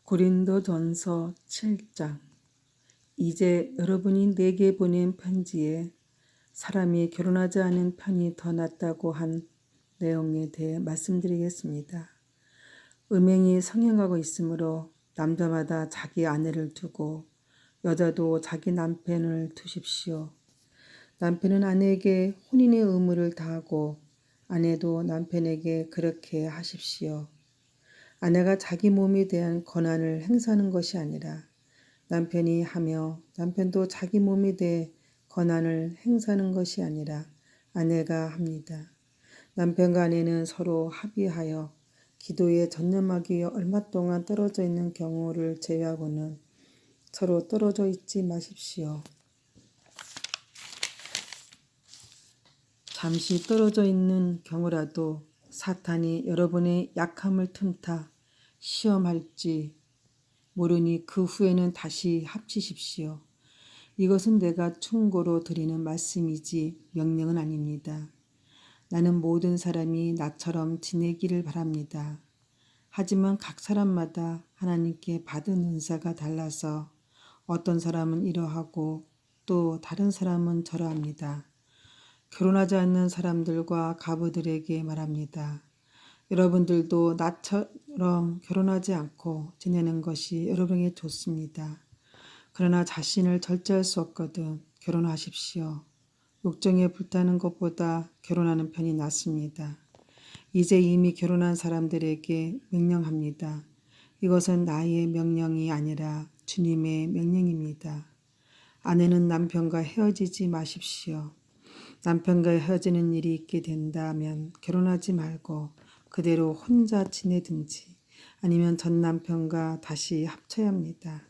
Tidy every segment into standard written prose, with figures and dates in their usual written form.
고린도전서 7장. 이제 여러분이 내게 보낸 편지에 사람이 결혼하지 않은 편이 더 낫다고 한 내용에 대해 말씀드리겠습니다. 음행이 성행하고 있으므로 남자마다 자기 아내를 두고 여자도 자기 남편을 두십시오. 남편은 아내에게 혼인의 의무를 다하고 아내도 남편에게 그렇게 하십시오. 아내가 자기 몸에 대한 권한을 행사하는 것이 아니라 남편이 하며 남편도 자기 몸에 대해 권한을 행사하는 것이 아니라 아내가 합니다. 남편과 아내는 서로 합의하여 기도에 전념하기 위해 얼마 동안 떨어져 있는 경우를 제외하고는 서로 떨어져 있지 마십시오. 잠시 떨어져 있는 경우라도 사탄이 여러분의 약함을 틈타 시험할지 모르니 그 후에는 다시 합치십시오. 이것은 내가 충고로 드리는 말씀이지 명령은 아닙니다. 나는 모든 사람이 나처럼 지내기를 바랍니다. 하지만 각 사람마다 하나님께 받은 은사가 달라서 어떤 사람은 이러하고 또 다른 사람은 저러합니다. 결혼하지 않는 사람들과 가부들에게 말합니다. 여러분들도 나처럼 결혼하지 않고 지내는 것이 여러분에게 좋습니다. 그러나 자신을 절제할 수 없거든 결혼하십시오. 욕정에 불타는 것보다 결혼하는 편이 낫습니다. 이제 이미 결혼한 사람들에게 명령합니다. 이것은 나의 명령이 아니라 주님의 명령입니다. 아내는 남편과 헤어지지 마십시오. 남편과 헤어지는 일이 있게 된다면 결혼하지 말고 그대로 혼자 지내든지 아니면 전 남편과 다시 합쳐야 합니다.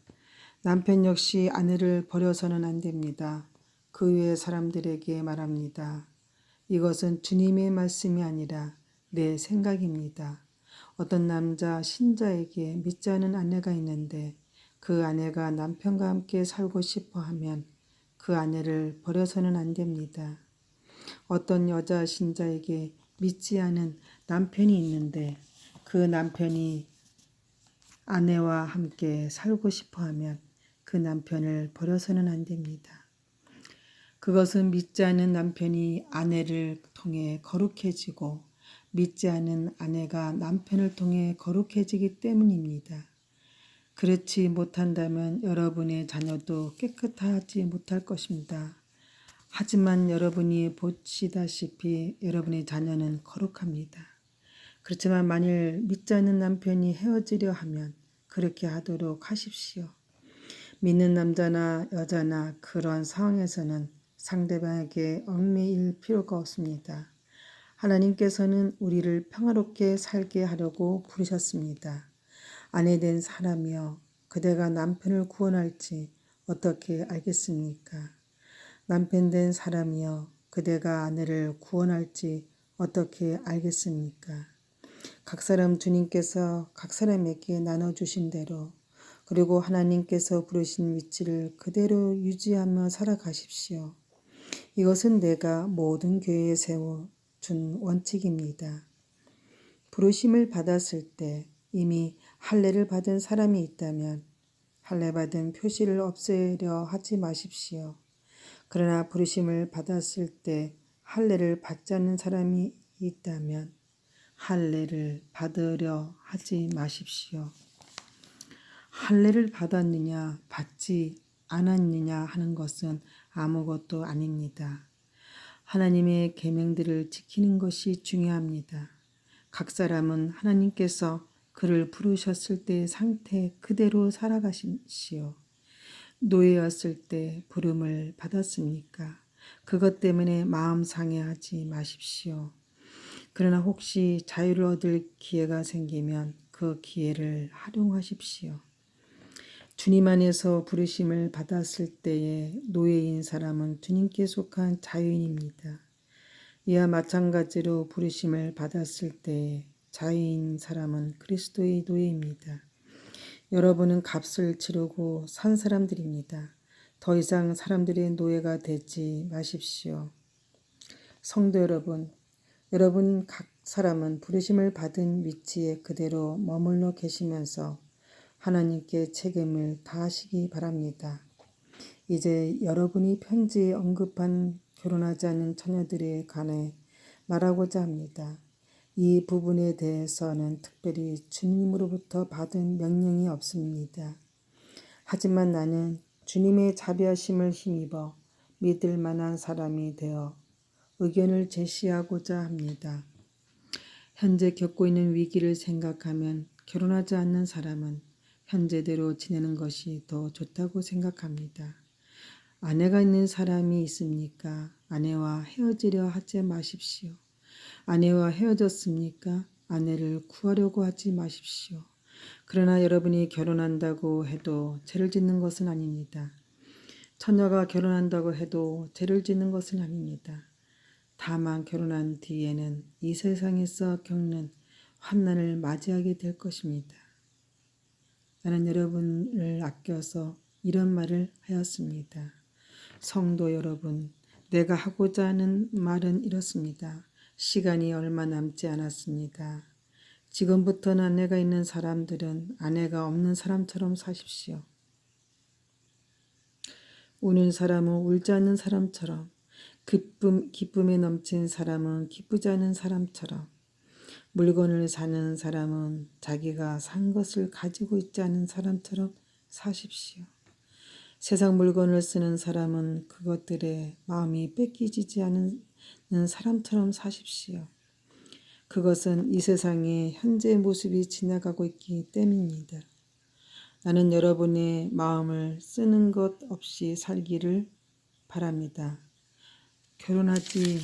남편 역시 아내를 버려서는 안 됩니다. 그 외의 사람들에게 말합니다. 이것은 주님의 말씀이 아니라 내 생각입니다. 어떤 남자 신자에게 믿지 않은 아내가 있는데 그 아내가 남편과 함께 살고 싶어 하면 그 아내를 버려서는 안 됩니다. 어떤 여자 신자에게 믿지 않은 남편이 있는데 그 남편이 아내와 함께 살고 싶어 하면 그 남편을 버려서는 안 됩니다. 그것은 믿지 않는 남편이 아내를 통해 거룩해지고 믿지 않은 아내가 남편을 통해 거룩해지기 때문입니다. 그렇지 못한다면 여러분의 자녀도 깨끗하지 못할 것입니다. 하지만 여러분이 보시다시피 여러분의 자녀는 거룩합니다. 그렇지만 만일 믿지 않는 남편이 헤어지려 하면 그렇게 하도록 하십시오. 믿는 남자나 여자나 그러한 상황에서는 상대방에게 얽매일 필요가 없습니다. 하나님께서는 우리를 평화롭게 살게 하려고 부르셨습니다. 아내된 사람이여 그대가 남편을 구원할지 어떻게 알겠습니까? 남편 된 사람이여 그대가 아내를 구원할지 어떻게 알겠습니까? 각 사람 주님께서 각 사람에게 나눠주신 대로 그리고 하나님께서 부르신 위치를 그대로 유지하며 살아가십시오. 이것은 내가 모든 교회에 세워준 원칙입니다. 부르심을 받았을 때 이미 할례를 받은 사람이 있다면 할례 받은 표시를 없애려 하지 마십시오. 그러나 부르심을 받았을 때 할례를 받지 않는 사람이 있다면 할례를 받으려 하지 마십시오. 할례를 받았느냐 받지 않았느냐 하는 것은 아무것도 아닙니다. 하나님의 계명들을 지키는 것이 중요합니다. 각 사람은 하나님께서 그를 부르셨을 때의 상태 그대로 살아가십시오. 노예였을 때 부름을 받았습니까? 그것 때문에 마음 상해하지 마십시오. 그러나 혹시 자유를 얻을 기회가 생기면 그 기회를 활용하십시오. 주님 안에서 부르심을 받았을 때에 노예인 사람은 주님께 속한 자유인입니다. 이와 마찬가지로 부르심을 받았을 때에 자유인 사람은 그리스도의 노예입니다. 여러분은 값을 치르고 산 사람들입니다. 더 이상 사람들의 노예가 되지 마십시오. 성도 여러분, 여러분 각 사람은 부르심을 받은 위치에 그대로 머물러 계시면서 하나님께 책임을 다하시기 바랍니다. 이제 여러분이 편지에 언급한 결혼하지 않은 처녀들에 관해 말하고자 합니다. 이 부분에 대해서는 특별히 주님으로부터 받은 명령이 없습니다. 하지만 나는 주님의 자비하심을 힘입어 믿을 만한 사람이 되어 의견을 제시하고자 합니다. 현재 겪고 있는 위기를 생각하면 결혼하지 않는 사람은 현재대로 지내는 것이 더 좋다고 생각합니다. 아내가 있는 사람이 있습니까? 아내와 헤어지려 하지 마십시오. 아내와 헤어졌습니까? 아내를 구하려고 하지 마십시오. 그러나 여러분이 결혼한다고 해도 죄를 짓는 것은 아닙니다. 처녀가 결혼한다고 해도 죄를 짓는 것은 아닙니다. 다만 결혼한 뒤에는 이 세상에서 겪는 환난을 맞이하게 될 것입니다. 나는 여러분을 아껴서 이런 말을 하였습니다. 성도 여러분, 내가 하고자 하는 말은 이렇습니다. 시간이 얼마 남지 않았습니다. 지금부터는 아내가 있는 사람들은 아내가 없는 사람처럼 사십시오. 우는 사람은 울지 않는 사람처럼, 기쁨에 넘친 사람은 기쁘지 않은 사람처럼, 물건을 사는 사람은 자기가 산 것을 가지고 있지 않은 사람처럼 사십시오. 세상 물건을 쓰는 사람은 그것들에 마음이 뺏기지 않는 사람처럼 사십시오. 그것은 이 세상의 현재의 모습이 지나가고 있기 때문입니다. 나는 여러분의 마음을 쓰는 것 없이 살기를 바랍니다. 결혼하지